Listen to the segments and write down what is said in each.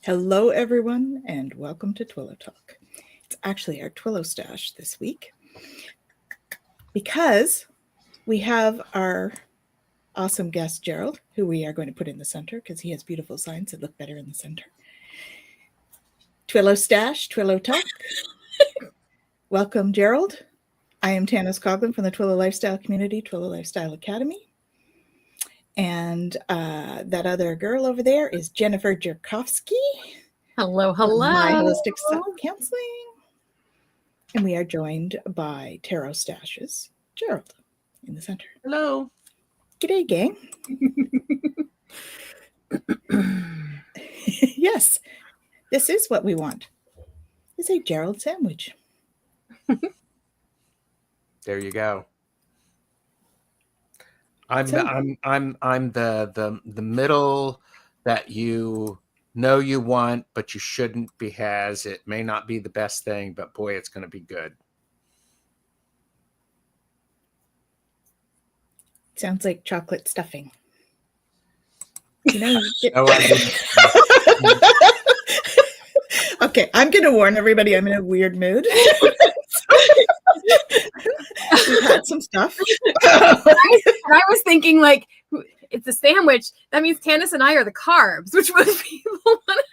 Hello, everyone, and welcome to Twillow Talk. It's actually our TwillowStache this week because we have our awesome guest, Gerald, who we are going to put in the center because he has beautiful signs that look better in the center. TwillowStache, Twillow Talk. Welcome, Gerald. I am Tanys Coughlin from the Twillow Lifestyle Community, Twillow Lifestyle Academy. And that other girl over there is Jennifer Jurkofsky. Hello, hello. My holistic self-counseling. And we are joined by TarotStache's Gerald in the center. Hello. G'day, gang. Yes, this is what we want. It's a Gerald sandwich. There you go. I'm the middle that you know you want, but you shouldn't be has. It may not be the best thing, but boy, it's going to be good. Sounds like chocolate stuffing. You know, Okay, I'm going to warn everybody I'm in a weird mood. We've had some stuff. I was thinking, like, it's a sandwich. That means Tanys and I are the carbs, which most people want to.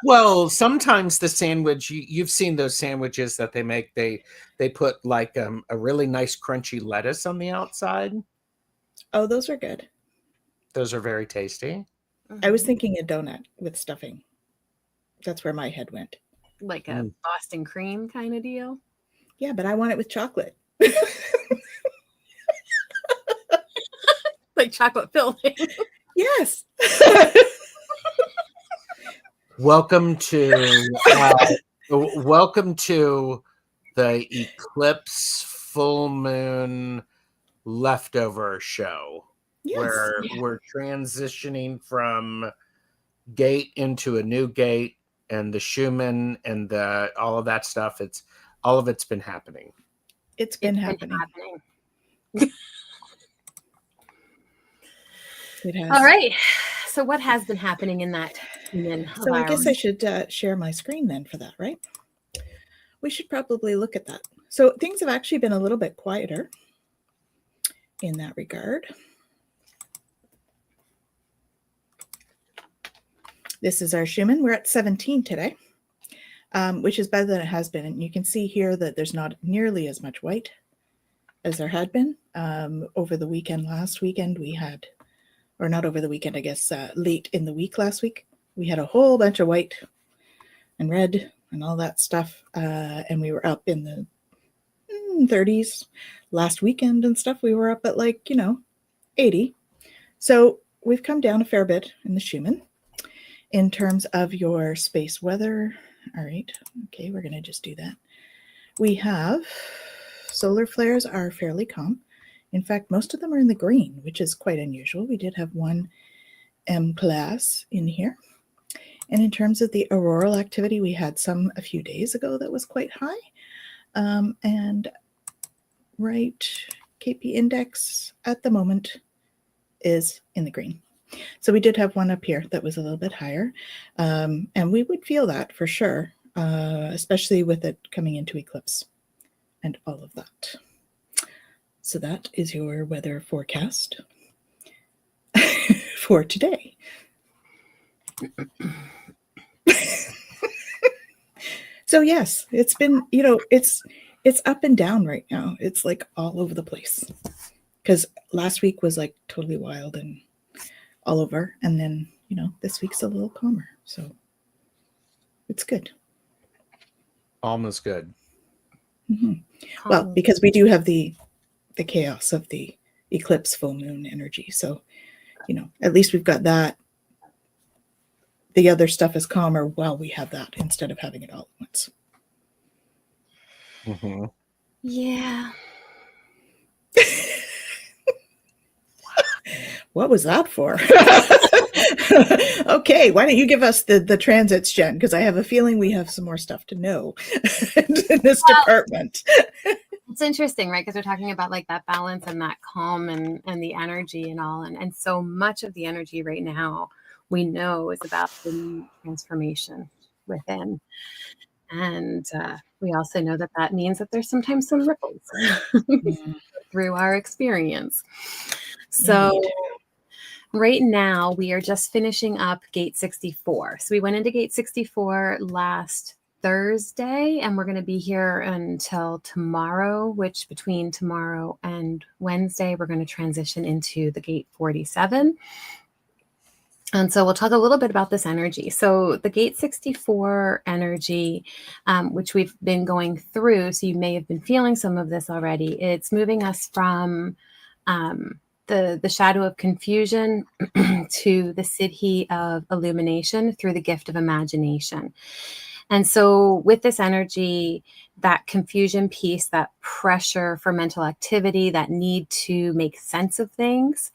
Well, sometimes the sandwich, you've seen those sandwiches that they make. They put like a really nice crunchy lettuce on the outside. Oh, those are good. Those are very tasty. I was thinking a donut with stuffing. That's where my head went. Like a Boston cream kind of deal. Yeah, but I want it with chocolate. Like chocolate filling. Yes. Welcome to the eclipse full moon leftover show. Yes. Where we're transitioning from gate into a new gate, and the Schumann and all of that stuff. All of it's been happening. It's been happening. It has. All right. So what has been happening in that? So I guess I should share my screen then for that, right? We should probably look at that. So things have actually been a little bit quieter in that regard. This is our Schumann. We're at 17 today, which is better than it has been. And you can see here that there's not nearly as much white as there had been. Over the weekend, last weekend, we had, or not over the weekend, I guess, late in the week last week, we had a whole bunch of white and red and all that stuff. And we were up in the 30s last weekend and stuff. We were up at 80. So we've come down a fair bit in the Schumann. In terms of your space weather, all right, okay, we're going to just do that. We have solar flares are fairly calm. In fact, most of them are in the green, which is quite unusual. We did have one M class in here. And in terms of the auroral activity, we had some a few days ago that was quite high. And KP index at the moment is in the green. So we did have one up here that was a little bit higher, and we would feel that for sure, especially with it coming into eclipse and all of that. So that is your weather forecast for today. So yes, it's been, it's up and down right now. It's like all over the place because last week was like totally wild and all over, and then this week's a little calmer, so it's good. Almost good. Well, because we do have the chaos of the eclipse full moon energy, so at least we've got that. The other stuff is calmer while we have that instead of having it all at once. Yeah. What was that for? Okay, why don't you give us the transits, Jen? Because I have a feeling we have some more stuff to know in this department. It's interesting, right? Because we're talking about like that balance and that calm and the energy and all. And so much of the energy right now we know is about the transformation within. And we also know that that means that there's sometimes some ripples Mm, through our experience. So indeed. right now we are just finishing up gate 64. So we went into gate 64 last Thursday, and we're going to be here until tomorrow, which between tomorrow and Wednesday, we're going to transition into the gate 47. And so we'll talk a little bit about this energy. So the gate 64 energy, which we've been going through, so you may have been feeling some of this already. It's moving us from the shadow of confusion to the siddhi of illumination through the gift of imagination. And so with this energy, that confusion piece, that pressure for mental activity, that need to make sense of things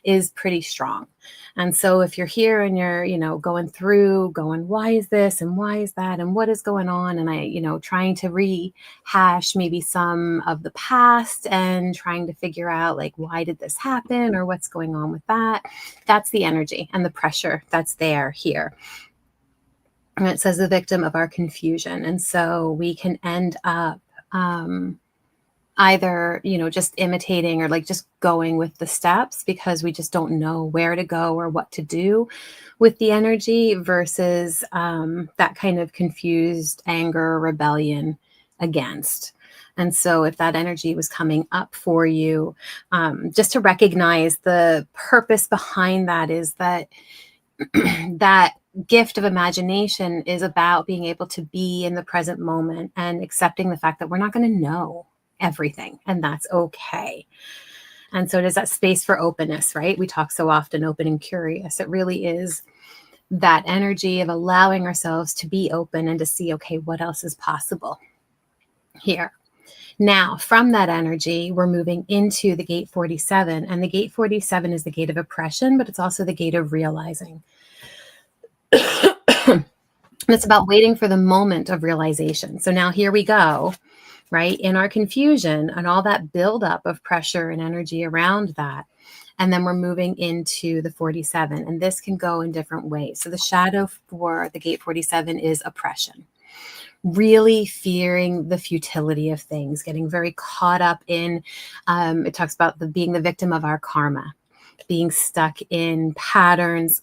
is pretty strong. And so if you're here and you're, going through, why is this and why is that and what is going on? And trying to rehash maybe some of the past and trying to figure out like, why did this happen or what's going on with that? That's the energy and the pressure that's there here. And it says the victim of our confusion. And so we can end up either, just imitating or like just going with the steps because we just don't know where to go or what to do with the energy versus that kind of confused anger, rebellion against. And so if that energy was coming up for you, just to recognize the purpose behind that is that that gift of imagination is about being able to be in the present moment and accepting the fact that we're not going to know everything, and that's okay. And so it is that space for openness, right? We talk so often open and curious. It really is that energy of allowing ourselves to be open and to see, okay, what else is possible here? Now, from that energy, we're moving into the gate 47, and the gate 47 is the gate of oppression, but it's also the gate of realizing. It's about waiting for the moment of realization. So now here we go, right? In our confusion and all that buildup of pressure and energy around that. And then we're moving into the 47. And this can go in different ways. So the shadow for the gate 47 is oppression. Really fearing the futility of things, getting very caught up in, it talks about being the victim of our karma, being stuck in patterns,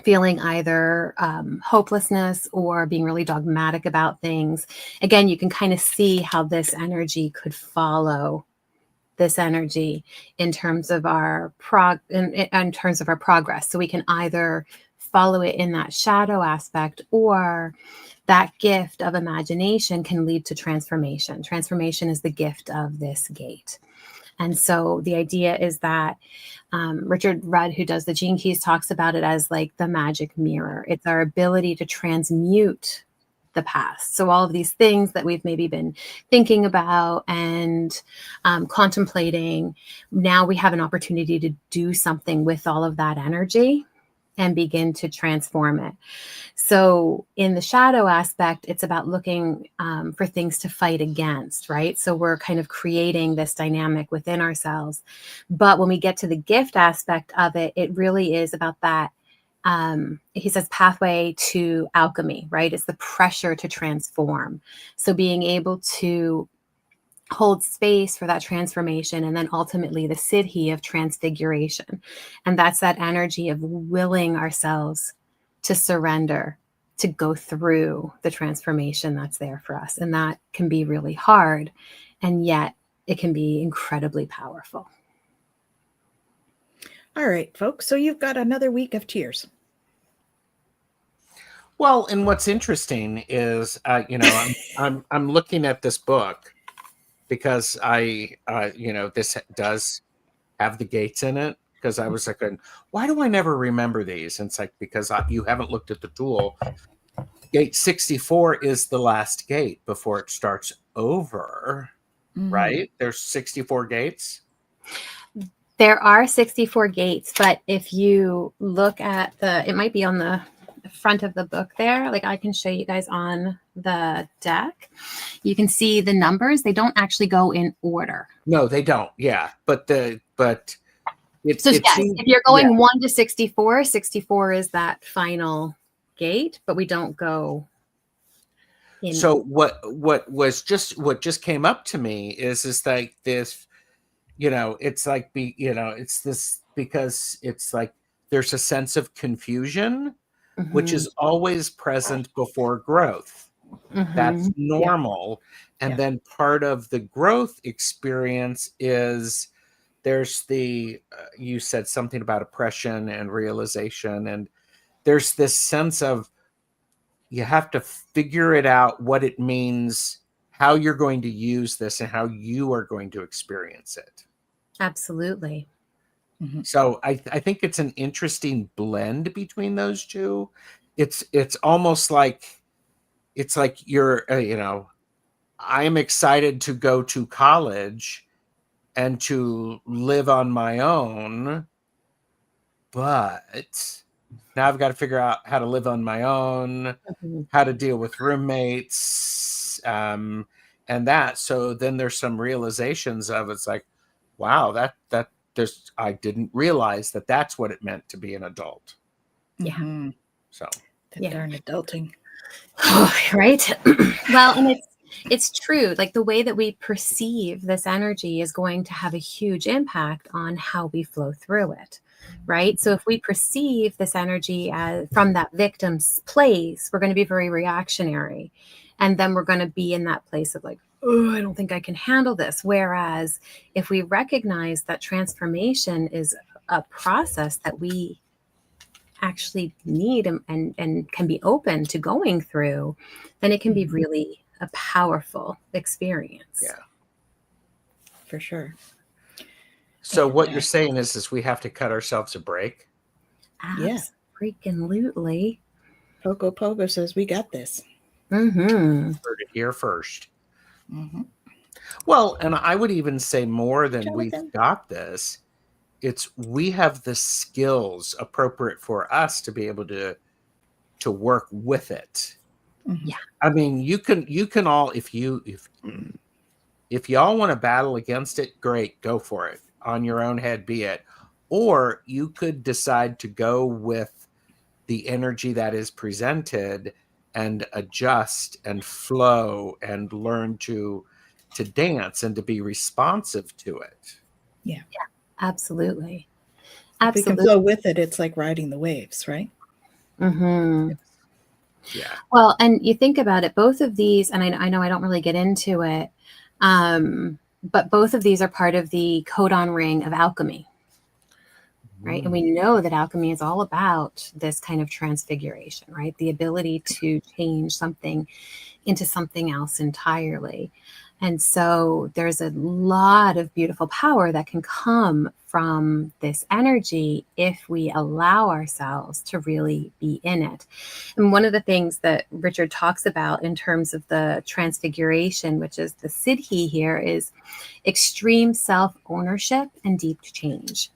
feeling either hopelessness or being really dogmatic about things. Again, you can kind of see how this energy could follow this energy in terms of our in terms of our progress. So we can either follow it in that shadow aspect, or that gift of imagination can lead to transformation. Transformation is the gift of this gate. And so the idea is that Richard Rudd, who does the Gene Keys, talks about it as like the magic mirror. It's our ability to transmute the past. So all of these things that we've maybe been thinking about and contemplating, now we have an opportunity to do something with all of that energy and begin to transform it. So in the shadow aspect, it's about looking for things to fight against, right? So we're kind of creating this dynamic within ourselves. But when we get to the gift aspect of it, it really is about that. He says pathway to alchemy, right? It's the pressure to transform. So being able to hold space for that transformation, and then ultimately the siddhi of transfiguration. And that's that energy of willing ourselves to surrender, to go through the transformation that's there for us. And that can be really hard, and yet it can be incredibly powerful. All right, folks. So you've got another week of tears. Well, and what's interesting is, I'm looking at this book because this does have the gates in it. Because I was like, why do I never remember these? And it's like, because you haven't looked at the tool. Gate 64 is the last gate before it starts over, right? There's 64 gates. There are 64 gates, but if you look at it might be on the front of the book there. Like I can show you guys on the deck. You can see the numbers. They don't actually go in order. No, they don't. Yeah. But it So it yes, seems, if you're yeah. going 1 to 64, 64 is that final gate, but we don't go in. So what just came up to me is like this, it's like it's this, because it's like there's a sense of confusion which Mhm, is always present before growth. That's mhm. Yeah. normal. And Yeah. then part of the growth experience is there's you said something about oppression and realization. And there's this sense of you have to figure it out, what it means, how you're going to use this, and how you are going to experience it. Absolutely. Mhm. So I think it's an interesting blend between those two. It's almost like you're I'm excited to go to college and to live on my own, but now I've got to figure out how to live on my own, Mhm. how to deal with roommates, and that. So then there's some realizations of, it's like, wow, that there's, I didn't realize that that's what it meant to be an adult. Yeah. Mhm. So That Yeah. darn adulting. Right. Well, and it's true. Like the way that we perceive this energy is going to have a huge impact on how we flow through it. Right. So if we perceive this energy as from that victim's place, we're going to be very reactionary. And then we're going to be in that place of like, oh, I don't think I can handle this. Whereas if we recognize that transformation is a process that we actually need and can be open to going through, then it can be really a powerful experience. yeah. For sure. So And, what you're saying is we have to cut ourselves a break. Yeah. Absolutely. Pogo Pogo says we got this. Mm-hmm. Heard it here first. Mhm. Well, and I would even say more than we've Jonathan. got this. It's we have the skills appropriate for us to be able to work with it. Mhm. Yeah. I mean, you can all, if y'all want to battle against it, great, go for it. On your own head be it. Or you could decide to go with the energy that is presented and adjust and flow and learn to dance and to be responsive to it. Yeah. Absolutely. If we can Absolutely. flow with it, it's like riding the waves, right? Mm-hmm. Yeah. Well, and you think about it, both of these, and I know I don't really get into it, but both of these are part of the codon ring of alchemy. Right. And we know that alchemy is all about this kind of transfiguration, right? The ability to change something into something else entirely. And so there's a lot of beautiful power that can come from this energy if we allow ourselves to really be in it. And one of the things that Richard talks about in terms of the transfiguration, which is the siddhi here, is extreme self-ownership and deep change.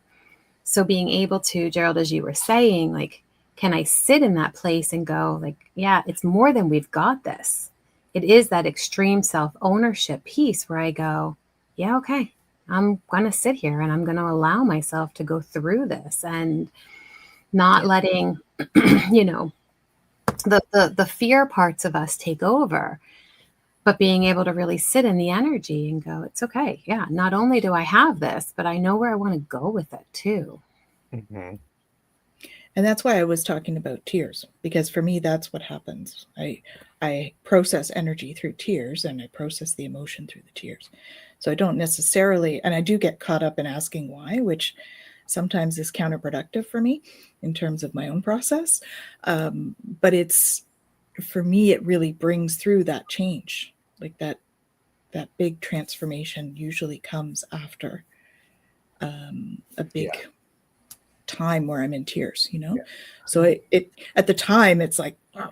So being able to, Gerald, as you were saying, like, can I sit in that place and go like, yeah, it's more than we've got this. It is that extreme self-ownership piece where I go, yeah, okay, I'm going to sit here and I'm going to allow myself to go through this and not letting, the fear parts of us take over, but being able to really sit in the energy and go, it's okay. Yeah. Not only do I have this, but I know where I want to go with it too. Mm-hmm. And that's why I was talking about tears, because for me, that's what happens. I process energy through tears, and I process the emotion through the tears. So I don't necessarily, and I do get caught up in asking why, which sometimes is counterproductive for me in terms of my own process. But for me, it really brings through that change, like that big transformation usually comes after a big time where I'm in tears, So it at the time it's like, wow,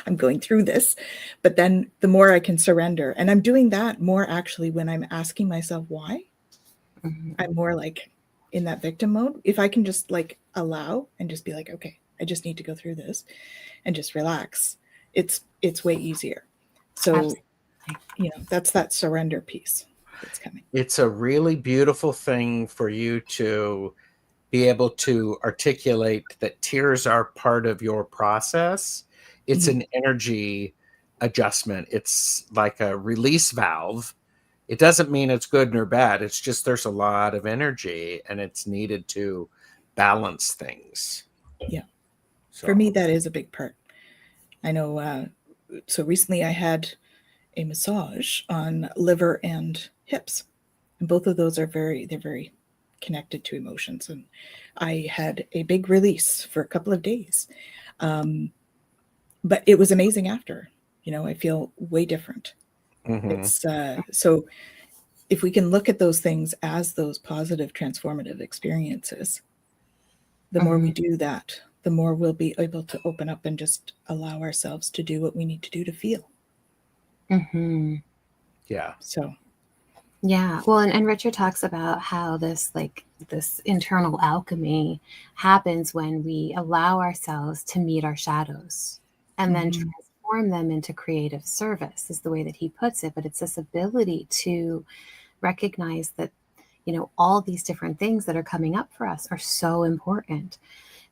I'm going through this, but then the more I can surrender, and I'm doing that more actually when I'm asking myself why. Mm-hmm. I'm more like in that victim mode. If I can just like allow and just be like, okay, I just need to go through this and just relax, it's way easier. So Absolutely. that's that surrender piece. that's coming. It's a really beautiful thing for you to be able to articulate that tears are part of your process. It's an energy adjustment. It's like a release valve. It doesn't mean it's good nor bad. It's just there's a lot of energy and it's needed to balance things. Yeah. So. For me, that is a big part. I know. So recently I had a massage on liver and hips. And both of those they're very connected to emotions. And I had a big release for a couple of days. But it was amazing after. I feel way different. It's so if we can look at those things as those positive transformative experiences, the more we do that, the more we'll be able to open up and just allow ourselves to do what we need to do to feel. Yeah. So. Yeah. Well, and Richard talks about how this internal alchemy happens when we allow ourselves to meet our shadows and then transform them into creative service, is the way that he puts it. But it's this ability to recognize that, all these different things that are coming up for us are so important.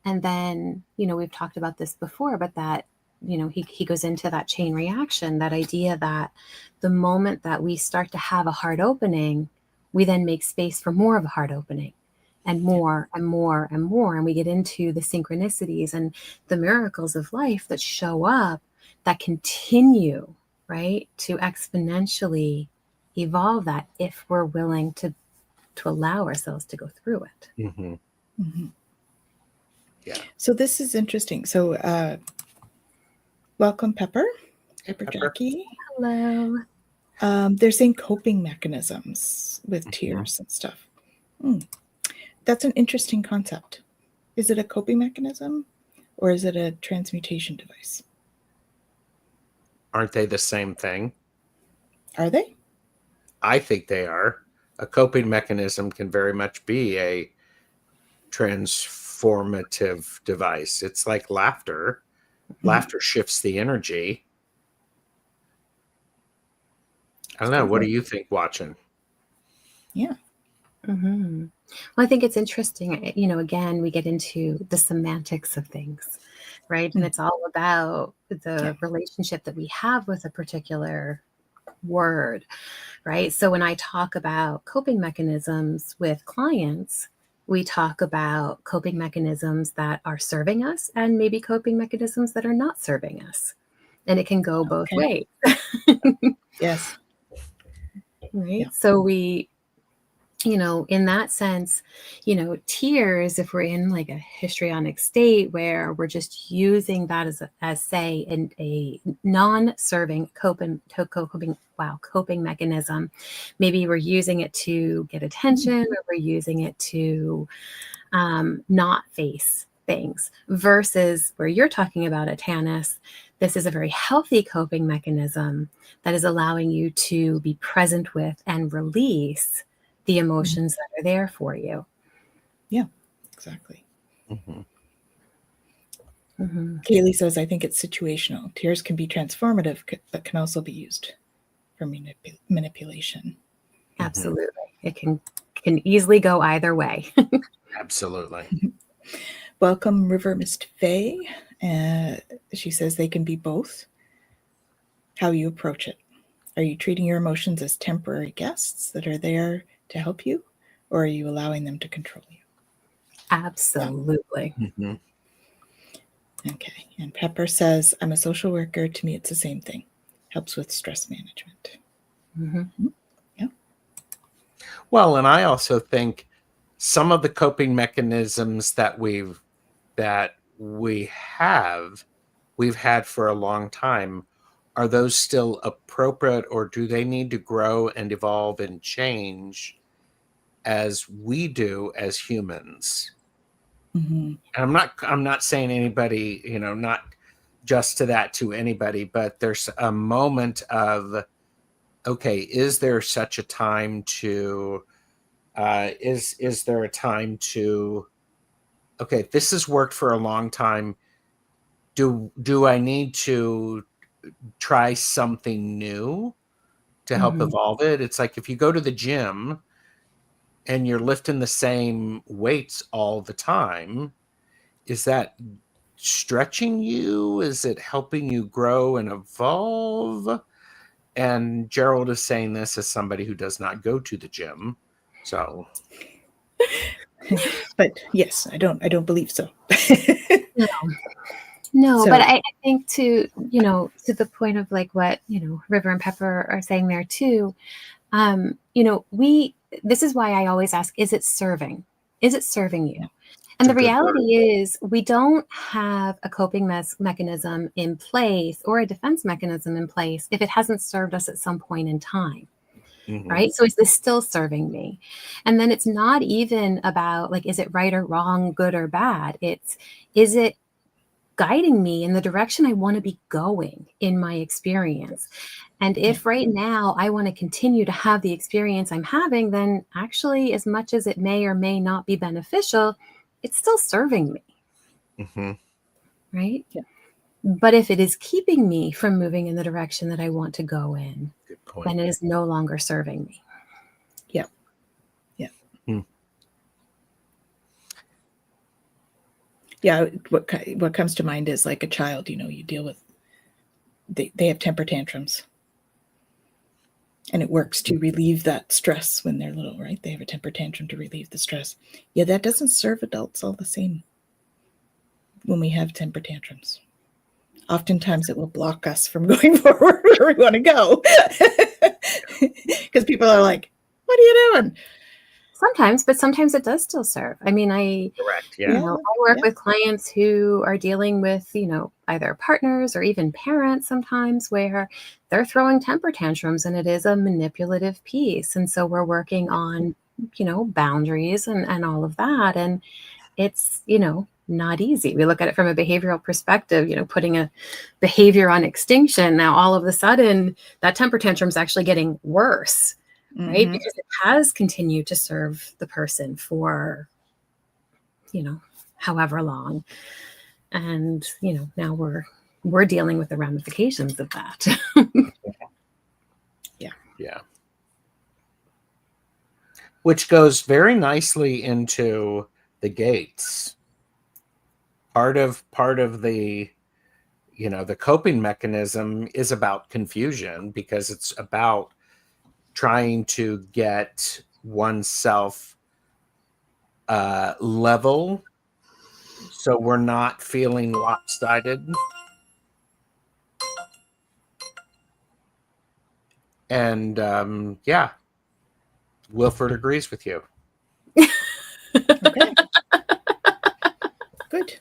And then, we've talked about this before, but that, he goes into that chain reaction, that idea that the moment that we start to have a heart opening, we then make space for more of a heart opening and more and more and more. And we get into the synchronicities and the miracles of life that show up that continue, right, to exponentially evolve that if we're willing to allow ourselves to go through it. Yeah. So this is interesting. So welcome, Pepper. Pepper Jackie. Hello. They're saying coping mechanisms with tears and stuff. That's an interesting concept. Is it a coping mechanism or is it a transmutation device? Aren't they the same thing? Are they? I think they are. A coping mechanism can very much be a transformative device. It's like laughter. Laughter shifts the energy. I don't know. What do you think watching? Yeah. Well, I think it's interesting. Again, we get into the semantics of things, right? And it's all about the relationship that we have with a particular word, right? So when I talk about coping mechanisms with clients, we talk about coping mechanisms that are serving us and maybe coping mechanisms that are not serving us. And it can go both ways. Yes. Right. Yeah. So we, in that sense, tears, if we're in like a histrionic state where we're just using that as say, a non-serving coping mechanism, maybe we're using it to get attention or we're using it to not face things, versus where you're talking about it, Tanys, this is a very healthy coping mechanism that is allowing you to be present with and release the emotions that are there for you. Yeah, exactly. Kaylee says, I think it's situational. Tears can be transformative, but can also be used for manipulation. Absolutely. It can easily go either way. Absolutely. Welcome, River Mist Faye. She says they can be both. How you approach it. Are you treating your emotions as temporary guests that are there to help you, or are you allowing them to control you? Absolutely. Okay. And Pepper says, I'm a social worker. To me, it's the same thing. Helps with stress management. Yeah. Well, and I also think some of the coping mechanisms that we've had for a long time, are those still appropriate, or do they need to grow and evolve and change as we do as humans? And I'm not saying anybody, not just to anybody, but there's a moment of, okay, is there such a time to is there a time to, okay, this has worked for a long time. Do I need to try something new? to help evolve it. It's like if you go to the gym and you're lifting the same weights all the time, is that stretching you? Is it helping you grow and evolve? And Gerald is saying this as somebody who does not go to the gym. So, but yes, I don't believe so. No, So- but I think to the point of like what, River and Pepper are saying there too, this is why I always ask, is it serving? Is it serving you? And the reality is we don't have a coping mechanism in place or a defense mechanism in place if it hasn't served us at some point in time. Right? So is this still serving me? And then it's not even about like, is it right or wrong, good or bad? Is it guiding me in the direction I want to be going in my experience? And if right now I want to continue to have the experience I'm having, then actually, as much as it may or may not be beneficial, it's still serving me. Right? Yeah. But if it is keeping me from moving in the direction that I want to go in, then it is no longer serving me. Yeah. Yeah. Yeah. What comes to mind is like a child, you deal with, they have temper tantrums. And it works to relieve that stress when they're little, right? They have a temper tantrum to relieve the stress. Yeah, that doesn't serve adults all the same when we have temper tantrums. Oftentimes it will block us from going forward where we want to go. Because people are like, what are you doing? Sometimes, but sometimes it does still serve. I mean, Correct. Yeah. I work with clients who are dealing with, either partners or even parents sometimes where they're throwing temper tantrums and it is a manipulative piece. And so we're working on, boundaries and all of that. And it's, not easy. We look at it from a behavioral perspective, putting a behavior on extinction. Now, all of a sudden, that temper tantrum is actually getting worse, right? Because it has continued to serve the person for, however long. And, now we're dealing with the ramifications of that. Yeah. Which goes very nicely into the gates. Part of the, the coping mechanism is about confusion because it's about trying to get oneself level so we're not feeling lopsided. And Wilford agrees with you. Okay. Good.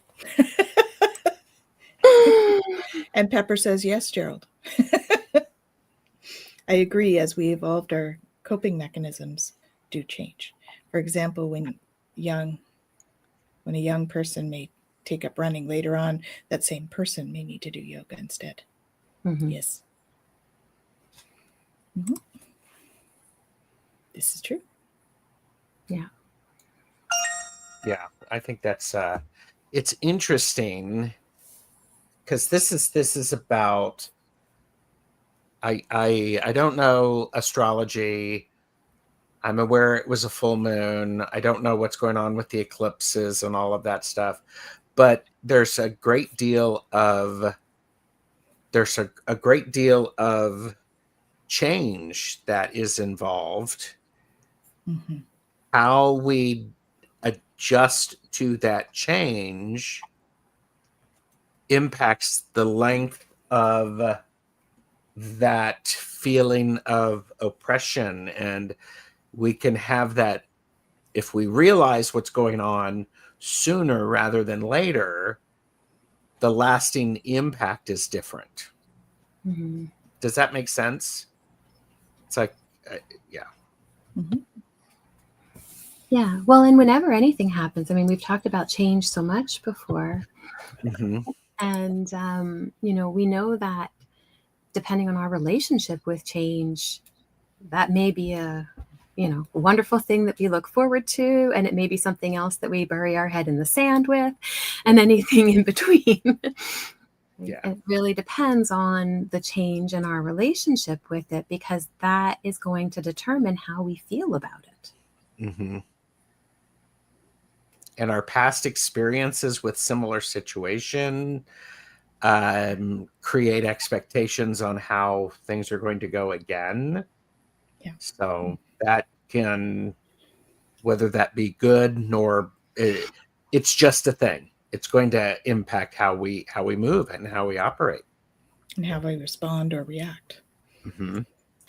And Pepper says, yes, Gerald. I agree. As we evolved, our coping mechanisms do change. For example, when a young person may take up running later on, that same person may need to do yoga instead. Yes. This is true. Yeah. Yeah, I think that's it's interesting because this is about I don't know astrology. I'm aware it was a full moon. I don't know what's going on with the eclipses and all of that stuff, but there's a great deal of change that is involved. How we adjust to that change impacts the length of that feeling of oppression, and we can have that if we realize what's going on sooner rather than later. The lasting impact is different. Does that make sense? It's like yeah. Yeah. Well, and whenever anything happens, I mean, we've talked about change so much before. And, we know that depending on our relationship with change, that may be a wonderful thing that we look forward to. And it may be something else that we bury our head in the sand with and anything in between. Yeah. It really depends on the change in our relationship with it, because that is going to determine how we feel about it. Mm-hmm. And our past experiences with similar situation create expectations on how things are going to go again. Yeah. So that can, whether that be good nor it's just a thing. It's going to impact how we move and how we operate And how we respond or react. Mm-hmm.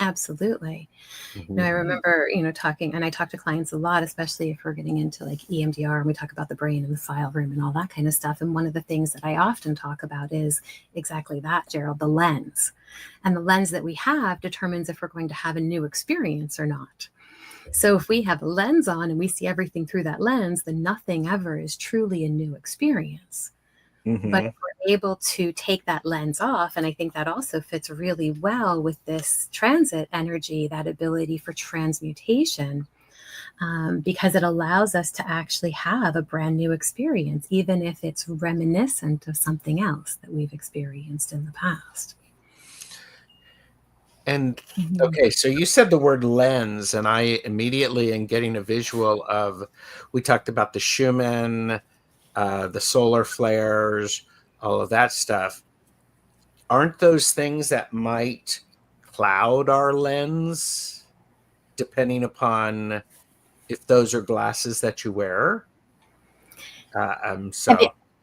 Absolutely. Mm-hmm. No, I remember, talking, and I talk to clients a lot, especially if we're getting into like EMDR and we talk about the brain and the file room and all that kind of stuff. And one of the things that I often talk about is exactly that, Gerald, the lens. And the lens that we have determines if we're going to have a new experience or not. So if we have a lens on and we see everything through that lens, then nothing ever is truly a new experience. Mm-hmm. But if we're able to take that lens off, and I think that also fits really well with this transit energy, that ability for transmutation, because it allows us to actually have a brand new experience, even if it's reminiscent of something else that we've experienced in the past. And okay, so you said the word lens, and I immediately am getting a visual of, we talked about the Schumann, the solar flares, all of that stuff. Aren't those things that might cloud our lens, depending upon if those are glasses that you wear? So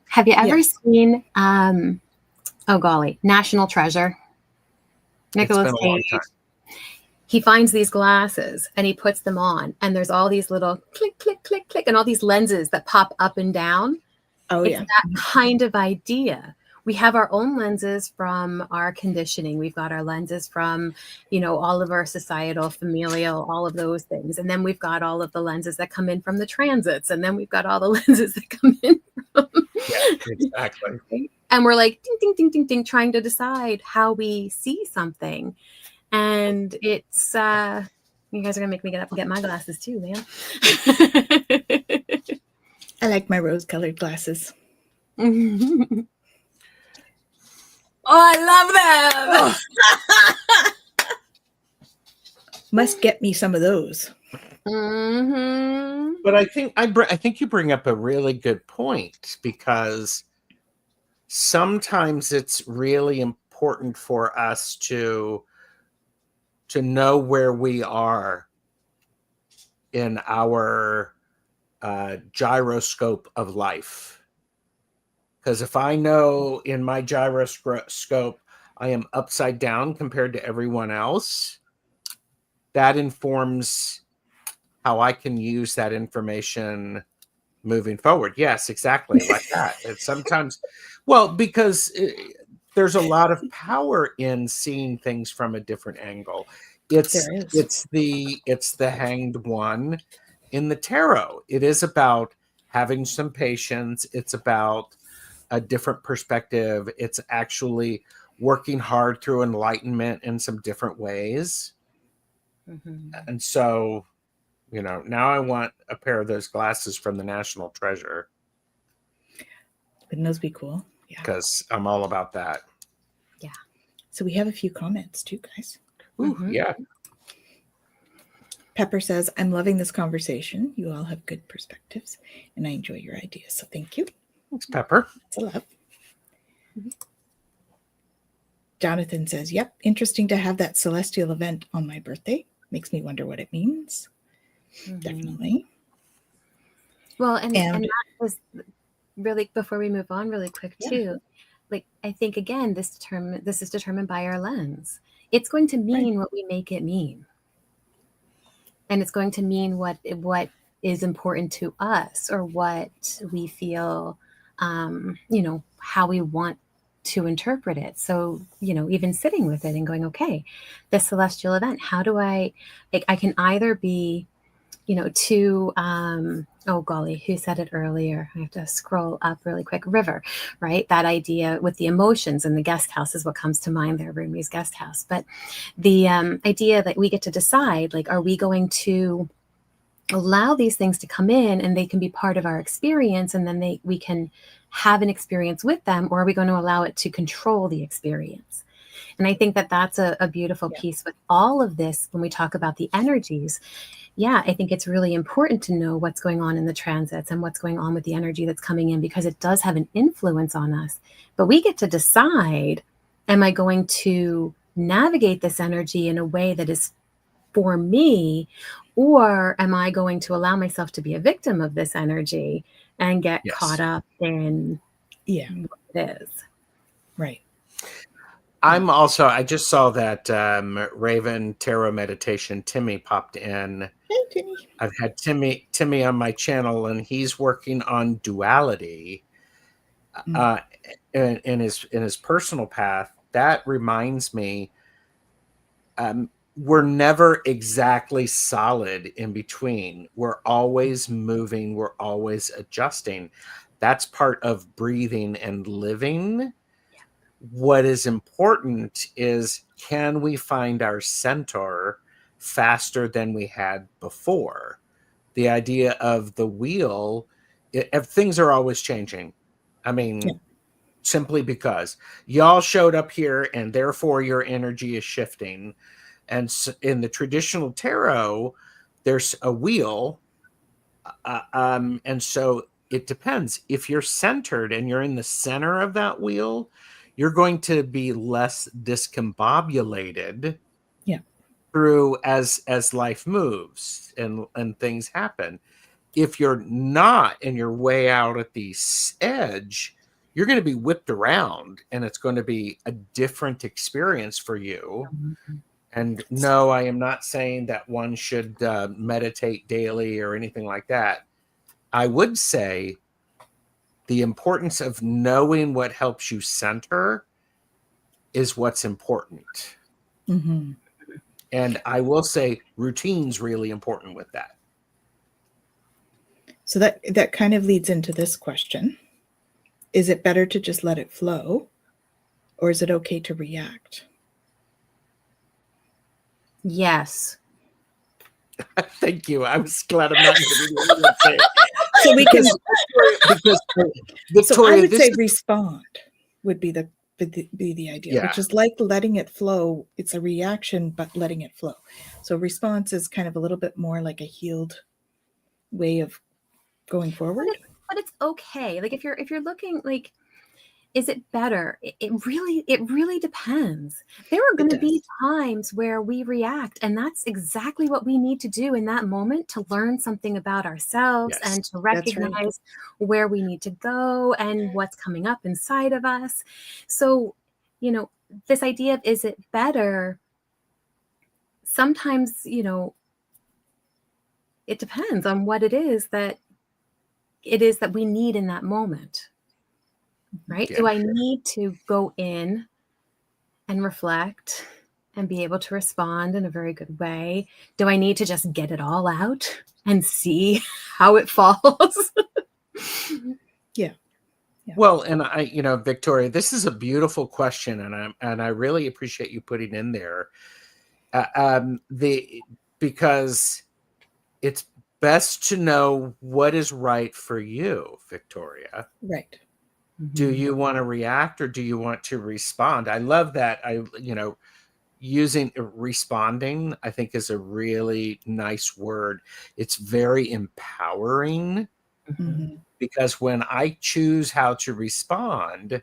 Have you ever Yes. seen, oh golly, National Treasure? Nicholas it's been a long Cage. time. He finds these glasses and he puts them on, and there's all these little click, click, click, click, and all these lenses that pop up and down. Oh, It's yeah. that kind of idea. We have our own lenses from our conditioning. We've got our lenses from, all of our societal, familial, all of those things. And then we've got all of the lenses that come in from the transits. And then we've got all the lenses that come in from. Yeah, exactly. And we're like, ding, ding, ding, ding, ding, trying to decide how we see something. And it's, you guys are going to make me get up and get my glasses too, man. I like my rose-colored glasses. Oh, I love them. Must get me some of those. Mm-hmm. But I think you bring up a really good point, because sometimes it's really important for us to know where we are in our gyroscope of life. Because if I know in my gyroscope I am upside down compared to everyone else, that informs how I can use that information moving forward. Yes, exactly, like that. It's sometimes, because there's a lot of power in seeing things from a different angle. It's the Hanged One in the tarot. It is about having some patience. It's about a different perspective. It's actually working hard through enlightenment in some different ways. Mm-hmm. And so, now I want a pair of those glasses from the National Treasure. Wouldn't those be cool? Yeah. Because I'm all about that. Yeah. So we have a few comments too, guys. Ooh, yeah. Pepper says, I'm loving this conversation. You all have good perspectives, and I enjoy your ideas. So thank you. Thanks, Pepper. That's a love. Jonathan says, yep, interesting to have that celestial event on my birthday. Makes me wonder what it means. Mm-hmm. Definitely. Well, and that was really, before we move on really quick too, like, I think again, this is determined by our lens. It's going to mean what we make it mean. And it's going to mean what is important to us, or what we feel, how we want to interpret it. So, even sitting with it and going, okay, this celestial event, how do I can either be, oh golly, who said it earlier? I have to scroll up really quick. River, right? That idea with the emotions and the guest house is what comes to mind there, Rumi's guest house. But the idea that we get to decide, like, are we going to allow these things to come in, and they can be part of our experience, and then we can have an experience with them, or are we going to allow it to control the experience? And I think that that's a beautiful piece with all of this when we talk about the energies. Yeah, I think it's really important to know what's going on in the transits and what's going on with the energy that's coming in, because it does have an influence on us. But we get to decide, am I going to navigate this energy in a way that is for me, or am I going to allow myself to be a victim of this energy and get caught up in what it is? Right. I just saw that Raven Tarot Meditation, Timmy popped in. Hey, Timmy. I've had Timmy on my channel, and he's working on duality in his personal path. That reminds me, we're never exactly solid in between. We're always moving. We're always adjusting. That's part of breathing and living. What is important is, can we find our center faster than we had before? The idea of the wheel, things are always changing. I mean, simply because y'all showed up here and therefore your energy is shifting. And so in the traditional tarot, there's a wheel. And so it depends. If you're centered and you're in the center of that wheel, you're going to be less discombobulated through as life moves and things happen. If you're not and you're way out at the edge, you're going to be whipped around, and it's going to be a different experience for you. And no, I am not saying that one should meditate daily or anything like that. I would say the importance of knowing what helps you center is what's important. Mm-hmm. And I will say routine's really important with that. So that kind of leads into this question. Is it better to just let it flow, or is it okay to react? Yes. Thank you. I was glad I'm not going to be the one to say it. So we can, because Victoria, so I would say respond would be the idea, which is like letting it flow. It's a reaction, but letting it flow. So response is kind of a little bit more like a healed way of going forward. But it's okay. Like if you're looking, like, is it better? It really depends. There are going to be times where we react, and that's exactly what we need to do in that moment to learn something about ourselves and to recognize where we need to go and what's coming up inside of us. So, this idea of, is it better? Sometimes, it depends on what it is that we need in that moment. Right? Do I need to go in and reflect and be able to respond in a very good way? Do I need to just get it all out and see how it falls? Yeah. Well, and Victoria, this is a beautiful question, and I really appreciate you putting in there, because it's best to know what is right for you, Victoria. Right. Do you want to react, or do you want to respond? I love that. Using responding, I think, is a really nice word. It's very empowering, because when I choose how to respond,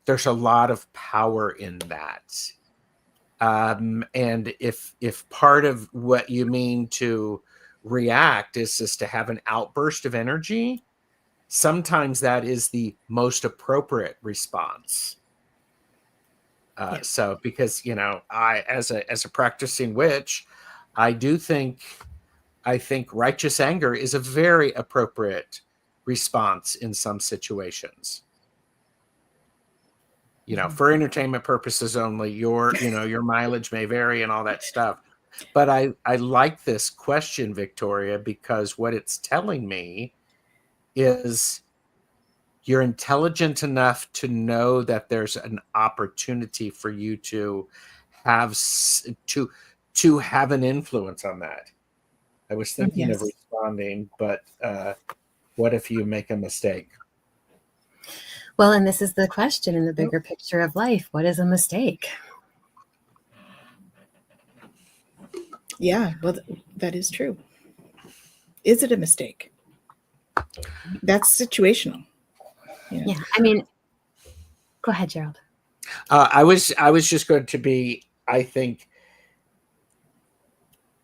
there's a lot of power in that. And if part of what you mean to react is just to have an outburst of energy, sometimes that is the most appropriate response. So, because I, as a practicing witch, I think righteous anger is a very appropriate response in some situations. For entertainment purposes only. Your mileage may vary and all that stuff. But I like this question, Victoria, because what it's telling me is you're intelligent enough to know that there's an opportunity for you to have an influence on that. I was thinking of Yes. responding, but what if you make a mistake? Well, and this is the question in the bigger picture of life. What is a mistake? Yeah, well, that is true. Is it a mistake? That's situational. You know? Yeah. I mean, go ahead, Gerald. I was just going to be, I think,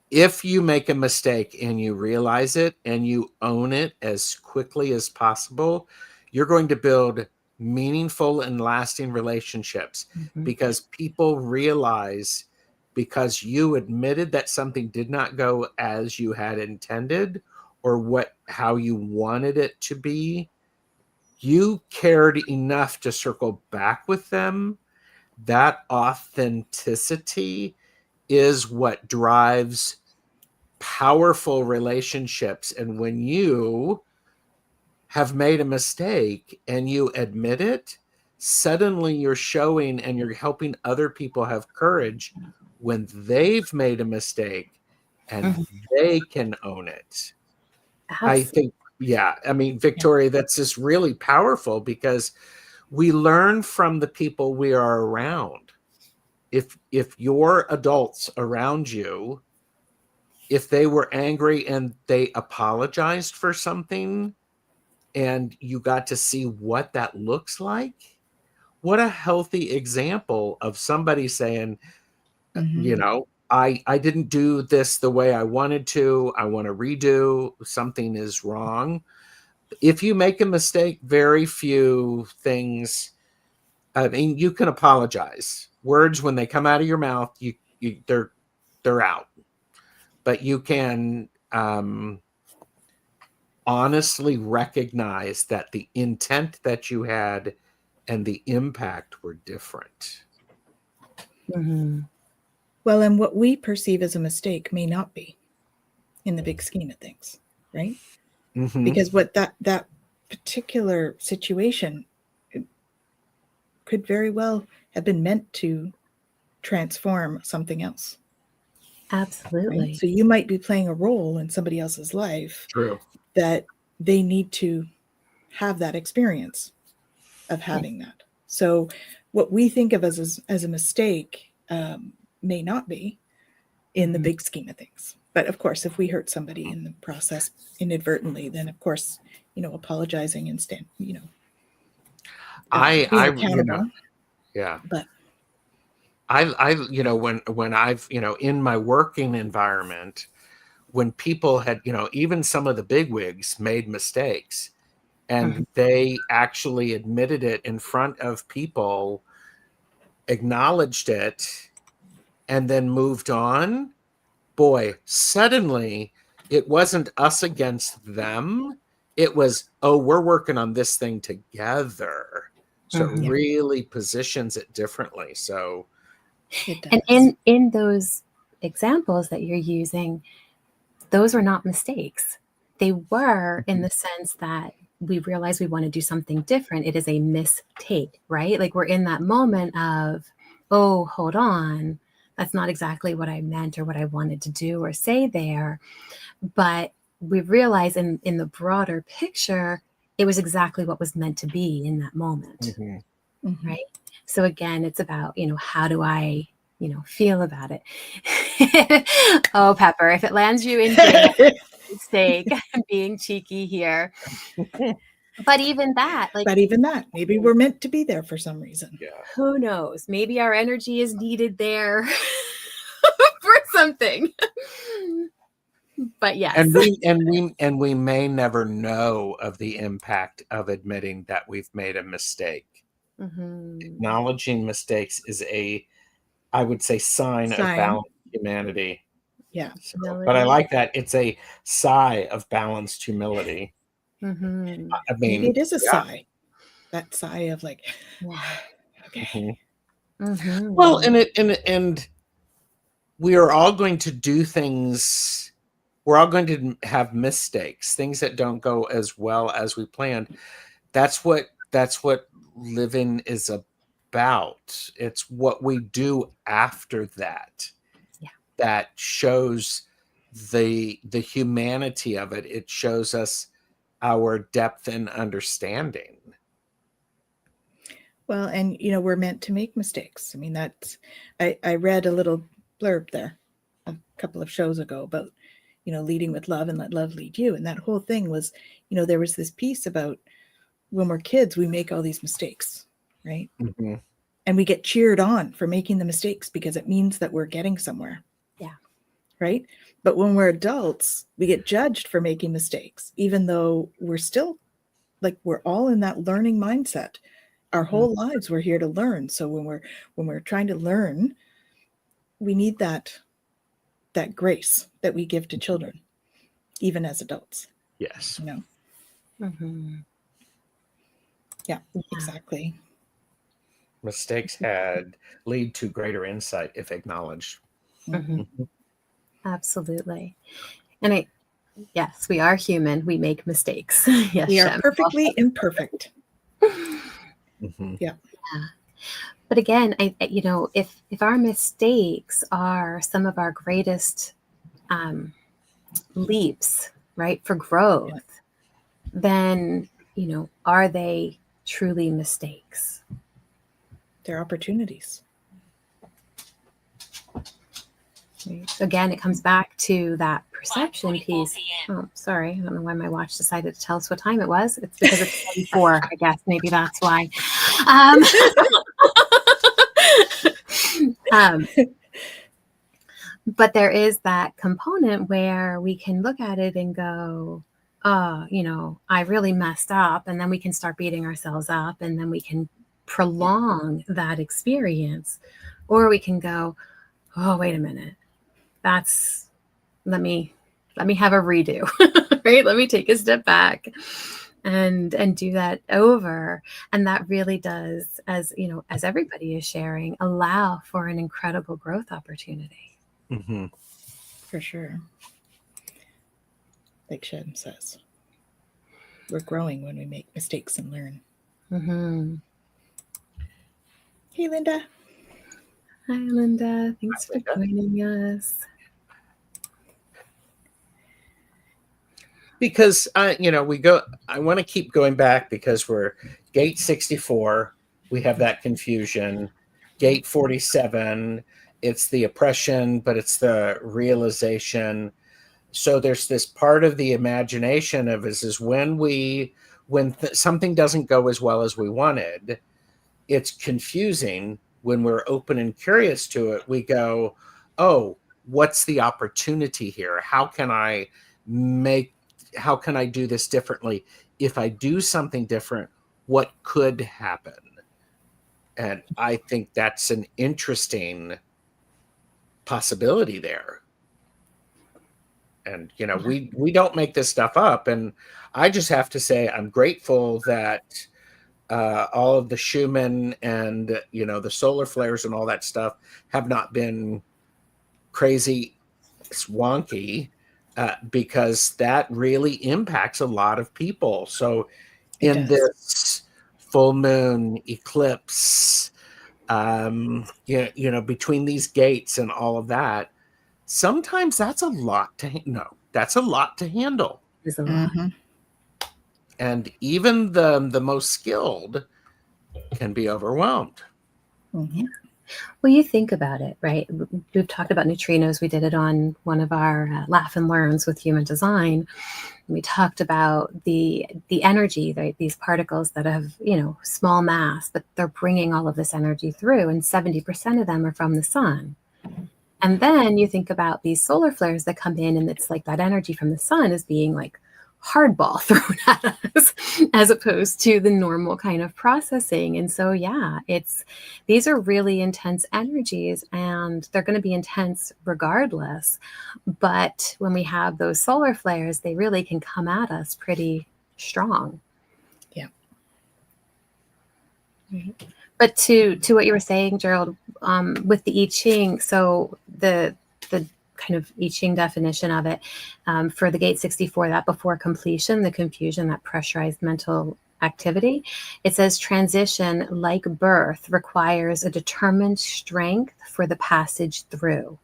if you make a mistake and you realize it and you own it as quickly as possible, you're going to build meaningful and lasting relationships because people realize, because you admitted that something did not go as you had intended or how you wanted it to be, you cared enough to circle back with them. That authenticity is what drives powerful relationships. And when you have made a mistake and you admit it, suddenly you're showing and you're helping other people have courage when they've made a mistake and they can own it. I think, yeah, I mean, Victoria, that's just really powerful because we learn from the people we are around. If your adults around you, if they were angry and they apologized for something and you got to see what that looks like, what a healthy example of somebody saying, you know, I didn't do this the way I wanted to. I want to redo. Something is wrong. If you make a mistake, very few things. I mean, you can apologize. Words, when they come out of your mouth, they're out. But you can honestly recognize that the intent that you had and the impact were different. Well, and what we perceive as a mistake may not be in the big scheme of things, right? Because what that particular situation could very well have been meant to transform something else. Absolutely. Right? So you might be playing a role in somebody else's life. True. That they need to have that experience of having that. So what we think of as a mistake may not be in the big scheme of things. But of course, if we hurt somebody in the process inadvertently, then of course, apologizing and being accountable. Yeah. But I when I've, in my working environment, when people had, even some of the bigwigs made mistakes and they actually admitted it in front of people, acknowledged it, and then moved on, boy, suddenly it wasn't us against them. It was, oh, we're working on this thing together. So it really positions it differently. So, and in those examples that you're using, those are not mistakes. They were in the sense that we realize we want to do something different. It is a mistake, right? Like we're in that moment of, oh, hold on, that's not exactly what I meant or what I wanted to do or say there. But we realize in the broader picture, it was exactly what was meant to be in that moment, right? So again, it's about, how do I, feel about it? Oh, Pepper, if it lands you in jail, mistake, being cheeky here. But even that, maybe we're meant to be there for some reason. Yeah. Who knows? Maybe our energy is needed there for something. But yes. And we may never know of the impact of admitting that we've made a mistake. Acknowledging mistakes is I would say, sign of balanced humanity. Yeah. So, but I like that. It's a sigh of balanced humility. I mean, maybe it is a sigh. That sigh of like, okay. Well, and we are all going to do things. We're all going to have mistakes, things that don't go as well as we planned. That's what living is about. It's what we do after that that shows the humanity of it. It shows us our depth and understanding. Well, and we're meant to make mistakes. I mean, I read a little blurb there a couple of shows ago about, leading with love and let love lead you. And that whole thing was, there was this piece about when we're kids, we make all these mistakes, right? Mm-hmm. And we get cheered on for making the mistakes because it means that we're getting somewhere. Yeah. Right. But when we're adults, we get judged for making mistakes, even though we're still we're all in that learning mindset. Our whole lives we're here to learn. So when we're trying to learn, we need that grace that we give to children, even as adults. Yes. Mm-hmm. Yeah, exactly. Mistakes lead to greater insight if acknowledged. Mm-hmm. Absolutely. And yes, we are human. We make mistakes. Yes, we are perfectly imperfect. Mm-hmm. Yeah. But again, if our mistakes are some of our greatest leaps, right, for growth, then, are they truly mistakes? They're opportunities. Right. So again, it comes back to that perception piece. Oh, sorry. I don't know why my watch decided to tell us what time it was. It's because it's 24, I guess. Maybe that's why. But there is that component where we can look at it and go, oh, I really messed up. And then we can start beating ourselves up, and then we can prolong that experience. Or we can go, oh, wait a minute. Let me have a redo, right? Let me take a step back and do that over. And that really does, as everybody is sharing, allow for an incredible growth opportunity. Mm-hmm. For sure. Like Shem says, we're growing when we make mistakes and learn. Mm-hmm. Hey, Linda. Hi, Linda. Thanks for joining us. Because I want to keep going back because we're gate 64. We have that confusion. Gate 47, it's the oppression, but it's the realization. So there's this part of the imagination of is when something doesn't go as well as we wanted, it's confusing. When we're open and curious to it, we go, oh, what's the opportunity here? How can I do this differently? If I do something different, what could happen? And I think that's an interesting possibility there. And, we don't make this stuff up. And I just have to say, I'm grateful that all of the Schumann and, the solar flares and all that stuff have not been crazy swanky, because that really impacts a lot of people. So in this full moon eclipse, between these gates and all of that, sometimes that's a lot to handle. There's a lot. Mm-hmm. And even the most skilled can be overwhelmed. Mm-hmm. Well, you think about it, right? We've talked about neutrinos. We did it on one of our Laugh and Learns with Human Design. We talked about the energy, right? These particles that have, small mass, but they're bringing all of this energy through, and 70% of them are from the sun. And then you think about these solar flares that come in, and it's like that energy from the sun is being like hardball thrown at us, as opposed to the normal kind of processing. And so, yeah, these are really intense energies, and they're going to be intense regardless. But when we have those solar flares, they really can come at us pretty strong. Yeah. Right. But to what you were saying, Gerald, with the I Ching, so the kind of I Ching definition of it, for the gate 64, that before completion, the confusion, that pressurized mental activity, it says transition, like birth, requires a determined strength for the passage through.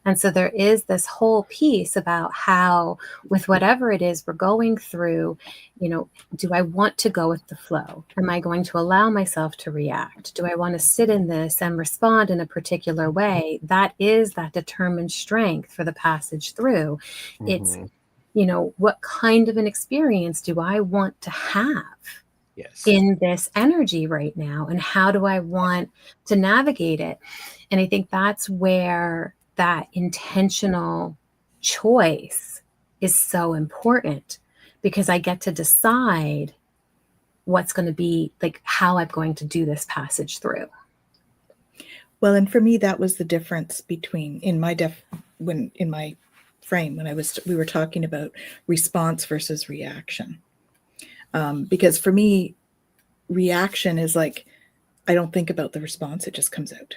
And so there is this whole piece about how, with whatever it is we're going through, do I want to go with the flow? Am I going to allow myself to react? Do I want to sit in this and respond in a particular way? That is that determined strength for the passage through. It's, what kind of an experience do I want to have? Yes. In this energy right now, and how do I want to navigate it? And I think that's where that intentional choice is so important, because I get to decide what's going to be like, how I'm going to do this passage through. Well, and for me, that was the difference between in my frame when we were talking about response versus reaction. Because for me, reaction is like, I don't think about the response, it just comes out.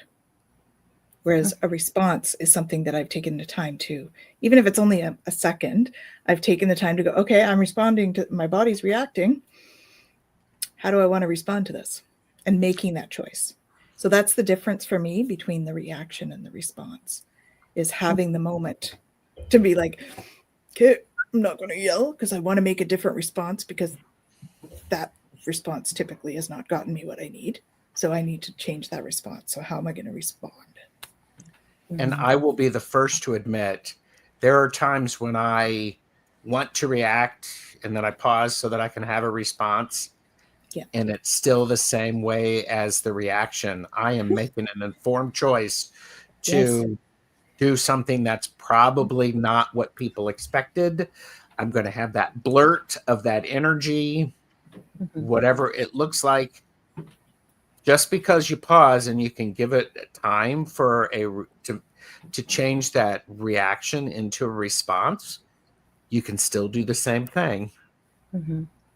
Whereas a response is something that I've taken the time to, even if it's only a second, I've taken the time to go, okay, I'm responding to, my body's reacting. How do I want to respond to this? And making that choice. So that's the difference for me between the reaction and the response, is having the moment to be like, okay, I'm not going to yell because I want to make a different response, because that response typically has not gotten me what I need. So I need to change that response. So how am I going to respond? And I will be the first to admit, there are times when I want to react and then I pause so that I can have a response. Yeah. And it's still the same way as the reaction. I am making an informed choice to do something that's probably not what people expected. I'm going to have that blurt of that energy, whatever it looks like. Just because you pause and you can give it time for to change that reaction into a response, you can still do the same thing.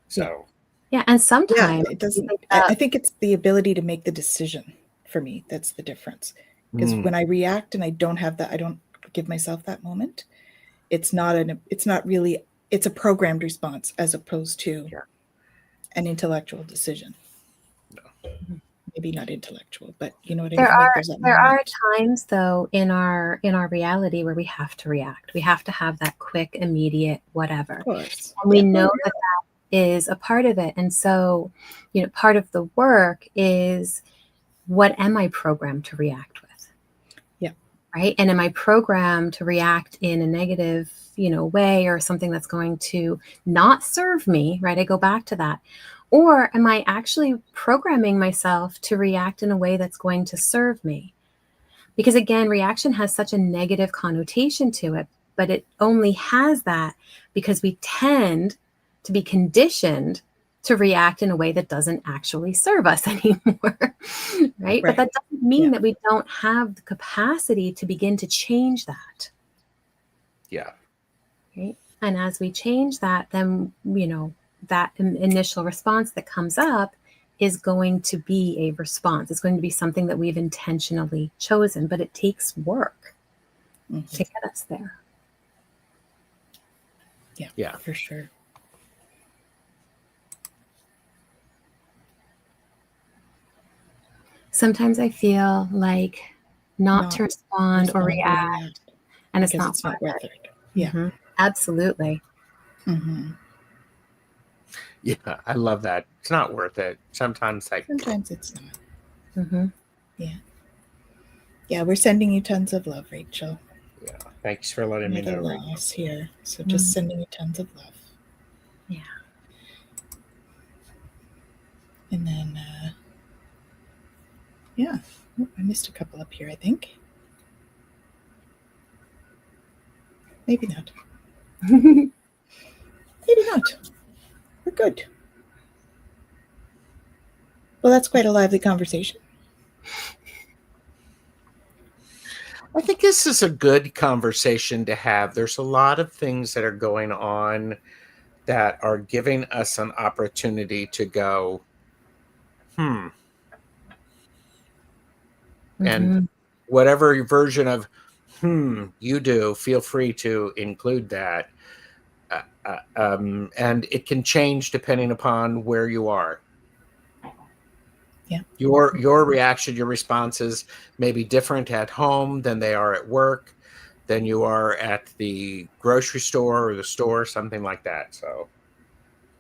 So yeah, and sometimes it doesn't. I think it's the ability to make the decision for me that's the difference. Because when I react and I don't have that, I don't give myself that moment. It's not really. It's a programmed response as opposed to an intellectual decision. No. Maybe not intellectual, but you know what I mean? There are times though in our reality where we have to react. We have to have that quick, immediate, whatever. Of course. And we know that is a part of it. And so, part of the work is, what am I programmed to react with? Yeah. Right. And am I programmed to react in a negative, way, or something that's going to not serve me? Right. I go back to that. Or am I actually programming myself to react in a way that's going to serve me? Because again, reaction has such a negative connotation to it, but it only has that because we tend to be conditioned to react in a way that doesn't actually serve us anymore, right? But that doesn't mean that we don't have the capacity to begin to change that. Yeah. Right. And as we change that, then, that initial response that comes up is going to be a response. It's going to be something that we've intentionally chosen, but it takes work to get us there. Yeah, for sure. Sometimes I feel like not to respond or react, and it's not worth it. Yeah, absolutely. Yeah, I love that. It's not worth it. Sometimes it's not. Yeah, we're sending you tons of love, Rachel. Yeah, thanks for letting me know. Loss here, so just sending you tons of love. Yeah. And then, I missed a couple up here, I think. Maybe not. Maybe not. We're good. Well, that's quite a lively conversation. I think this is a good conversation to have. There's a lot of things that are going on that are giving us an opportunity to go, And whatever version of you do, feel free to include that. And it can change depending upon where you are. Yeah. Your reaction, your responses may be different at home than they are at work. than you are at the grocery store or the store, something like that. So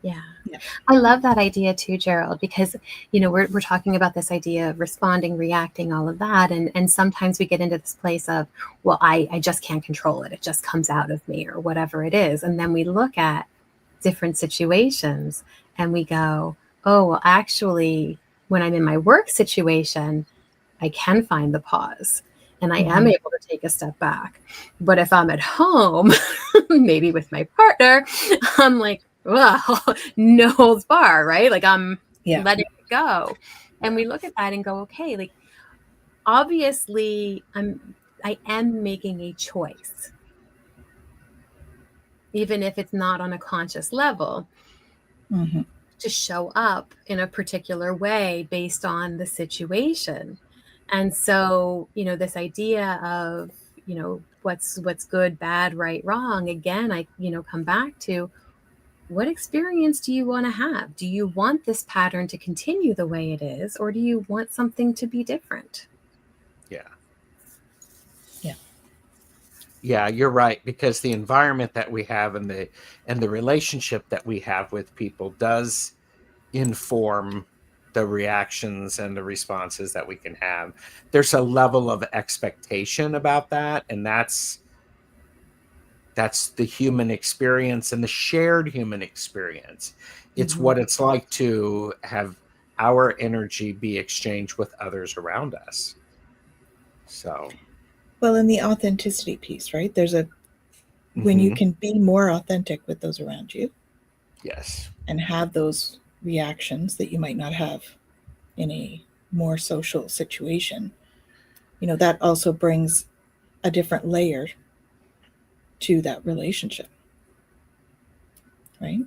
Yeah. Yeah. I love that idea too, Gerald, because, we're talking about this idea of responding, reacting, all of that. And sometimes we get into this place of, well, I just can't control it. It just comes out of me or whatever it is. And then we look at different situations and we go, oh, well, actually, when I'm in my work situation, I can find the pause and I am able to take a step back. But if I'm at home, maybe with my partner, I'm like, well, no holds bar, right? Like I'm letting it go. And we look at that and go, okay, like obviously I am making a choice, even if it's not on a conscious level, to show up in a particular way based on the situation. And so, this idea of, what's good, bad, right, wrong, again, I, come back to, what experience do you want to have? Do you want this pattern to continue the way it is, or do you want something to be different? yeah. Yeah. Yeah, you're right, because the environment that we have and the relationship that we have with people does inform the reactions and the responses that we can have. There's a level of expectation about that, and that's the human experience and the shared human experience. It's what it's like to have our energy be exchanged with others around us. So, Well, in the authenticity piece, right? There's when you can be more authentic with those around you. Yes. And have those reactions that you might not have in a more social situation, that also brings a different layer to that relationship, right?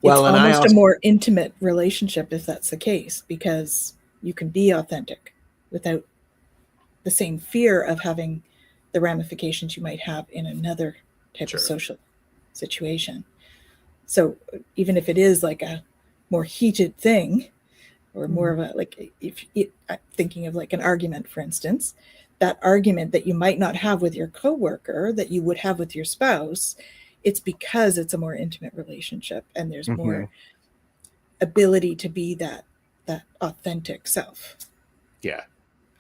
Well, it's and almost a more intimate relationship if that's the case, because you can be authentic without the same fear of having the ramifications you might have in another type of social situation. So even if it is like a more heated thing, or more of a, like, thinking of like an argument, for instance, that argument that you might not have with your coworker that you would have with your spouse, it's because it's a more intimate relationship and there's more ability to be that authentic self. Yeah.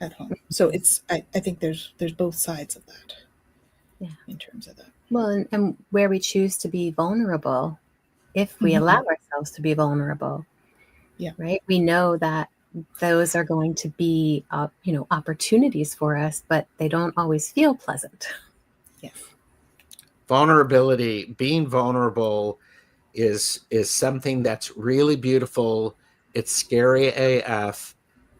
At home. So it's, I think there's both sides of that. Yeah. In terms of that. Well, and where we choose to be vulnerable, if we allow ourselves to be vulnerable, right? We know that those are going to be, opportunities for us, but they don't always feel pleasant. Yes. Vulnerability, being vulnerable is something that's really beautiful. It's scary AF.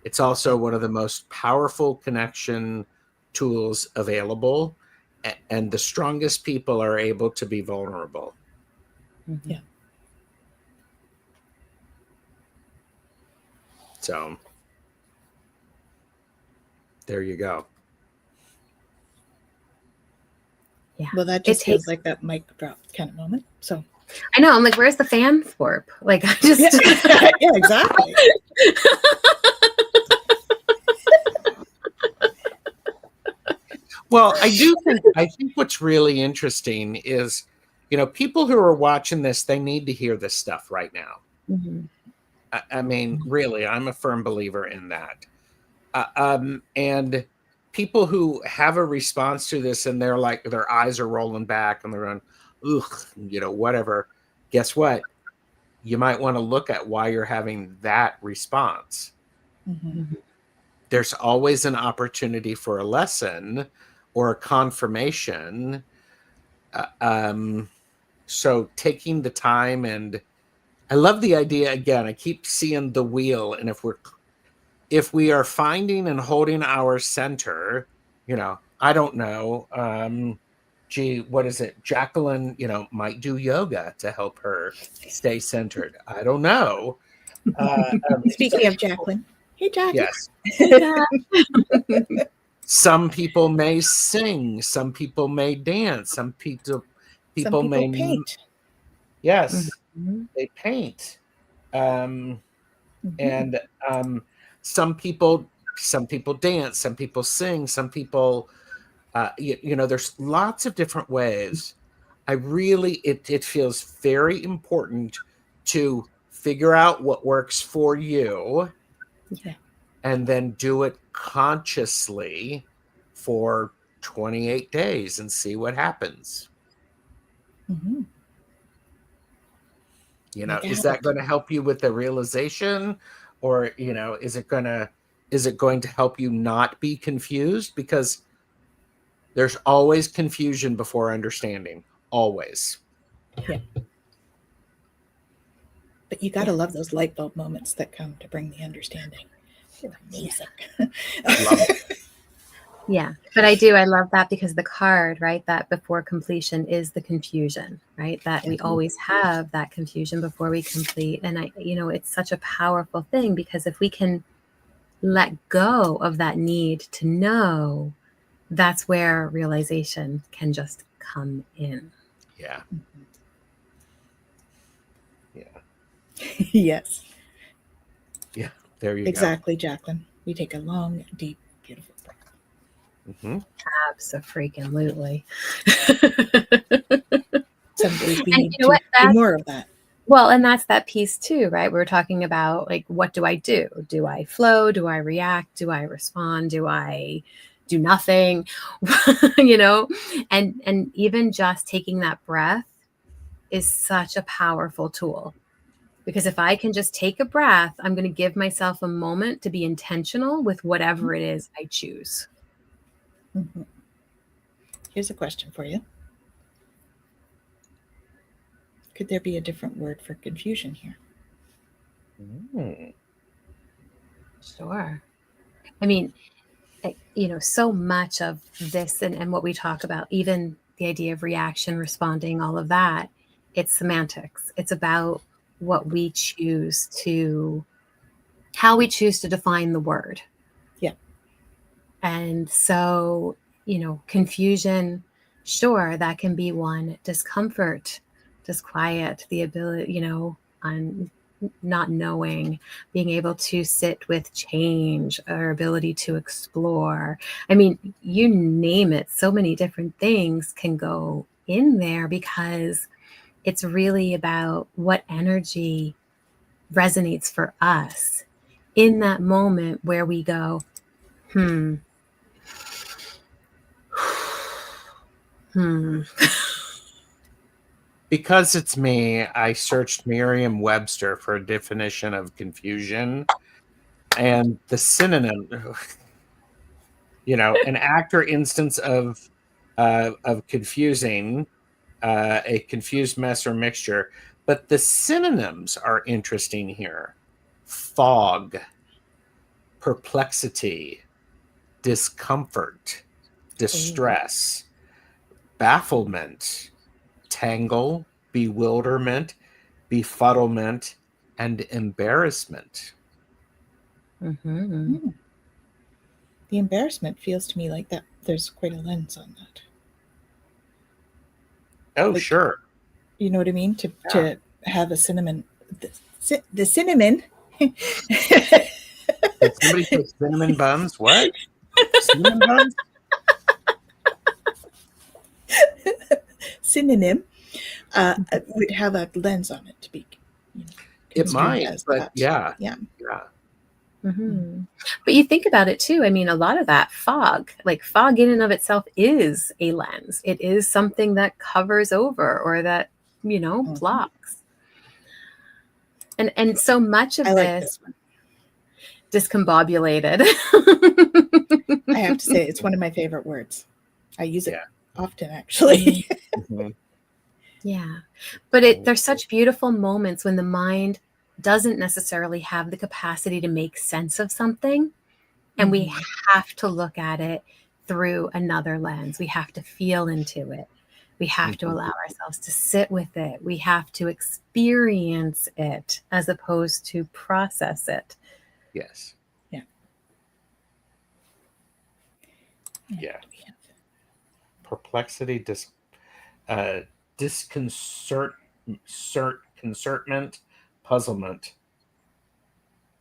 It's also one of the most powerful connection tools available. And the strongest people are able to be vulnerable. Yeah. So there you go. Yeah. Well, that just feels like that mic drop kind of moment. So I know. I'm like, where's the fan thwarp? Like, I just. Yeah, exactly. Well, I think what's really interesting is, people who are watching this, they need to hear this stuff right now. I mean, really, I'm a firm believer in that. And people who have a response to this and they're like, their eyes are rolling back and they're going, ugh, whatever. Guess what? You might want to look at why you're having that response. There's always an opportunity for a lesson or a confirmation. So taking the time, and I love the idea, again, I keep seeing the wheel. And if we are finding and holding our center, I don't know, what is it? Jacqueline, might do yoga to help her stay centered. I don't know. Speaking of Jacqueline. Hey, Jacqueline. Yes. Some people may sing. Some people may dance. Some people may paint. Yes, they paint. And some people act, some people dance, some people sing, some people, there's lots of different ways. It feels very important to figure out what works for you, Yeah. and then do it consciously for 28 days and see what happens. Mm-hmm. Is that going to help you with the realization, or, is it going to help you not be confused? Because there's always confusion before understanding. Always. Yeah. But you got to love those light bulb moments that come to bring the understanding. They're amazing. Love it. Yeah, but I love that, because the card, right, that before completion is the confusion, right? That we always have that confusion before we complete. And it's such a powerful thing, because if we can let go of that need to know, that's where realization can just come in. Yeah. Yeah. Yes. Yeah. There you go. Exactly, Jacqueline. We take a long, deep, beautiful breath. Mm-hmm. Absolutely. Some days we And need to do more of that. Well, and that's that piece too, right? We were talking about, like, what do I do? Do I flow? Do I react? Do I respond? Do I do nothing? And even just taking that breath is such a powerful tool. Because if I can just take a breath, I'm going to give myself a moment to be intentional with whatever it is I choose. Mm-hmm. Here's a question for you. Could there be a different word for confusion here? Sure. I mean, so much of this and what we talk about, even the idea of reaction, responding, all of that, it's semantics. It's about what we choose how we choose to define the word. Yeah. And so, confusion, sure, that can be one. Discomfort, disquiet, the ability, on not knowing, being able to sit with change, our ability to explore. I mean, you name it, so many different things can go in there, because it's really about what energy resonates for us in that moment where we go, Because it's me, I searched Merriam-Webster for a definition of confusion, and the synonym, an act or instance of confusing, a confused mess or mixture. But the synonyms are interesting here: fog, perplexity, discomfort, distress, bafflement, tangle, bewilderment, befuddlement, and embarrassment. Mm-hmm. The embarrassment feels to me like that there's quite a lens on that. Oh, sure. You know what I mean? To have a cinnamon, the cinnamon. Did somebody say cinnamon buns? What? Cinnamon buns? Synonym would have a lens on it to be. It might, but yeah. Mm-hmm. But you think about it too. I mean, a lot of that fog in and of itself is a lens. It is something that covers over, or that, blocks. And so much of this discombobulated. I have to say, it's one of my favorite words. I use it often, actually. Mm-hmm. Yeah. But there's such beautiful moments when the mind doesn't necessarily have the capacity to make sense of something. And we have to look at it through another lens. We have to feel into it. We have to allow ourselves to sit with it. We have to experience it as opposed to process it. Yes. Yeah. Yeah. Perplexity, disconcertment, puzzlement.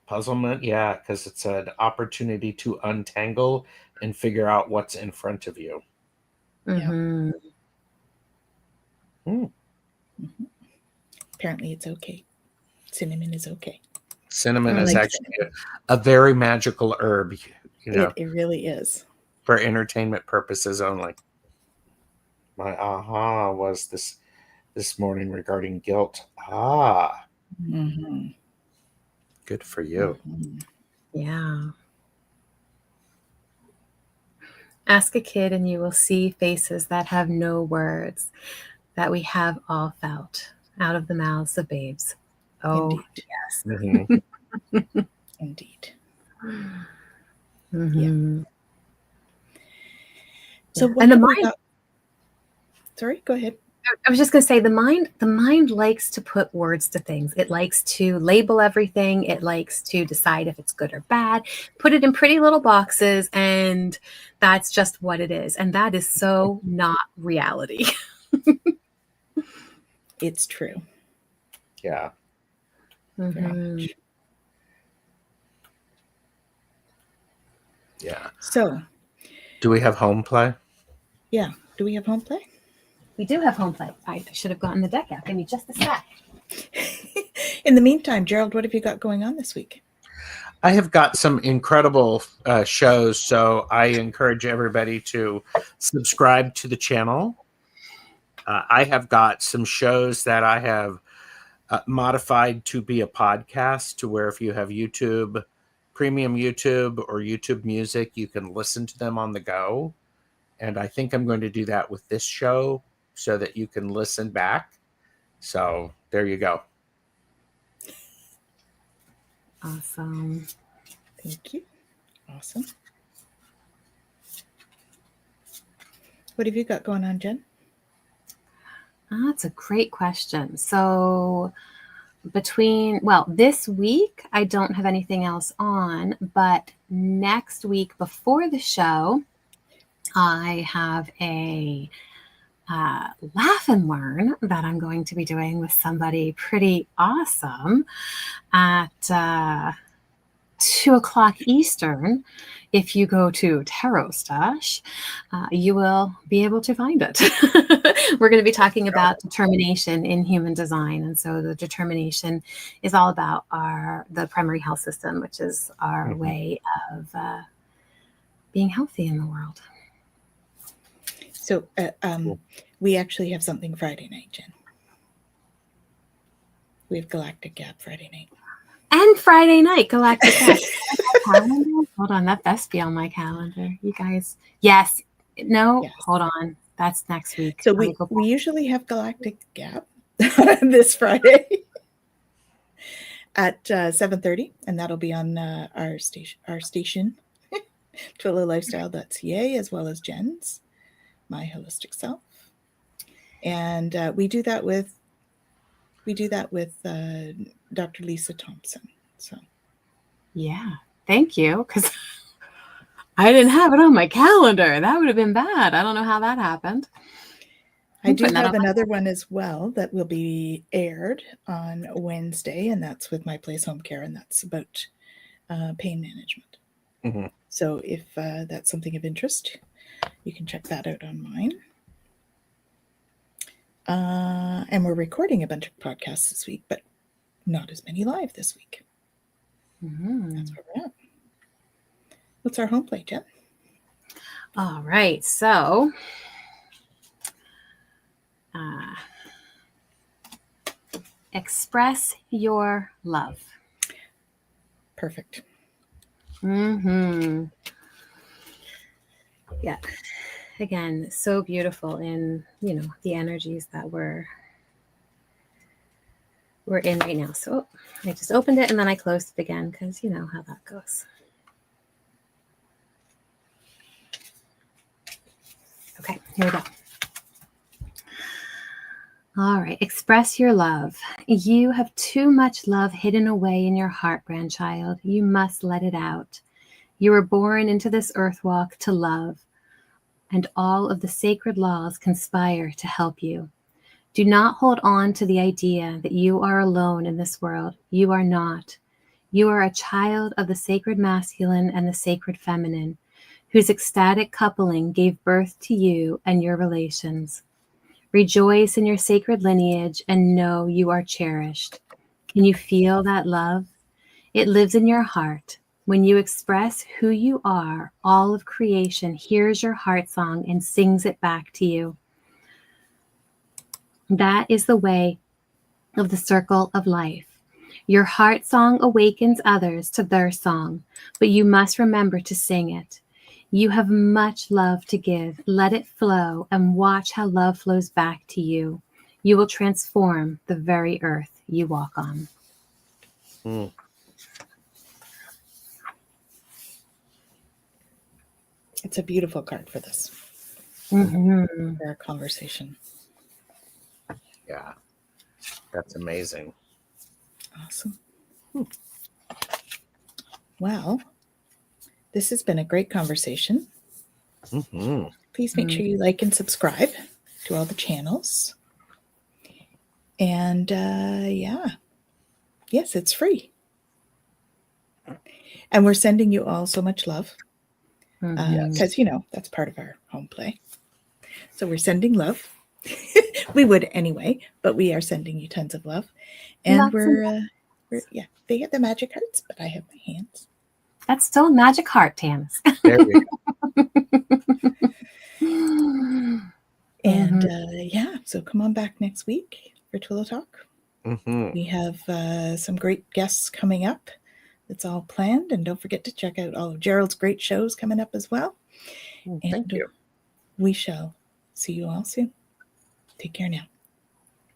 Puzzlement, yeah, because it's an opportunity to untangle and figure out what's in front of you. Mm-hmm. Mm. Mhm. Apparently it's okay. Cinnamon is okay. Cinnamon I is like actually a very magical herb, you know, It really is. for entertainment purposes only. My aha was this morning regarding guilt. Ah, Mm-hmm. good for you. Mm-hmm. Yeah. Ask a kid and you will see faces that have no words that we have all felt out of the mouths of babes. Oh, Indeed. yes. Mhm. Indeed. Mm-hmm. So Yeah. what And the have we mind, got? Sorry, go ahead. I was just going to say, the mind likes to put words to things. It likes to label everything. It likes to decide if it's good or bad, put it in pretty little boxes, and that's just what it is. And that is so not reality. It's true. Yeah. Very Mhm. much. Yeah. So, Do we have home play? yeah. Do we have home play? We do have home play. I should have gotten the deck out. Give me just a sec. In the meantime, Gerald, what have you got going on this week? I have got some incredible shows, so I encourage everybody to subscribe to the channel. I have got some shows that I have modified to be a podcast, to where if you have YouTube, premium YouTube or YouTube Music, you can listen to them on the go. And I think I'm going to do that with this show so that you can listen back. So there you go. Awesome. Thank you. Awesome. What have you got going on, Jen? That's a great question. So this week, I don't have anything else on, but next week before the show, I have a laugh and learn that I'm going to be doing with somebody pretty awesome at 2:00 Eastern. If you go to TarotStache, you will be able to find it. We're going to be talking about determination in human design. And so the determination is all about the primary health system, which is our way of being healthy in the world. So we actually have something Friday night, Jen. We have Galactic Gap Friday night. And Friday night, Galactic Gap. Calendar? Hold on, that best be on my calendar. You guys. Yes. No, Yes. Hold on. That's next week. So we usually have Galactic Gap this Friday at 7:30, and that'll be on our station, TwillowLifestyle.ca, as well as Jen's, My Holistic Self. And we do that with Dr. Lisa Thompson. So yeah, thank you, because I didn't have it on my calendar. That would have been bad. I don't know how that happened. I do have another one as well that will be aired on Wednesday, and that's with My Place Home Care, and that's about pain management. Mm-hmm. So if that's something of interest, you can check that out on mine. And we're recording a bunch of podcasts this week, but not as many live this week. Mm-hmm. That's where we're at. What's our home play, Jen? All right. So express your love. Perfect. Mm-hmm. Yeah. Again, so beautiful in, the energies that we're in right now. So I just opened it and then I closed it again because you know how that goes. Okay, here we go. All right, express your love. You have too much love hidden away in your heart, grandchild. You must let it out. You were born into this earth walk to love, and all of the sacred laws conspire to help you. Do not hold on to the idea that you are alone in this world. You are not. You are a child of the sacred masculine and the sacred feminine, whose ecstatic coupling gave birth to you and your relations. Rejoice in your sacred lineage and know you are cherished. Can you feel that love? It lives in your heart. When you express who you are, all of creation hears your heart song and sings it back to you. That is the way of the circle of life. Your heart song awakens others to their song, but you must remember to sing it. You have much love to give. Let it flow and watch how love flows back to you. You will transform the very earth you walk on. Mm. It's a beautiful card for this, Mm-hmm. for our conversation. Yeah, that's amazing. Awesome. Well, this has been a great conversation. Mm-hmm. Please make sure you like and subscribe to all the channels. And yes, it's free. And we're sending you all so much love because, that's part of our home play. So we're sending love. We would anyway, but we are sending you tons of love. And we're they get the magic hearts, but I have my hands. That's still a magic heart, Tanys. There we go. And so come on back next week for Twillow Talk. Mm-hmm. We have some great guests coming up. It's all planned. And don't forget to check out all of Gerald's great shows coming up as well. Thank you. We shall see you all soon. Take care now.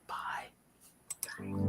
Bye.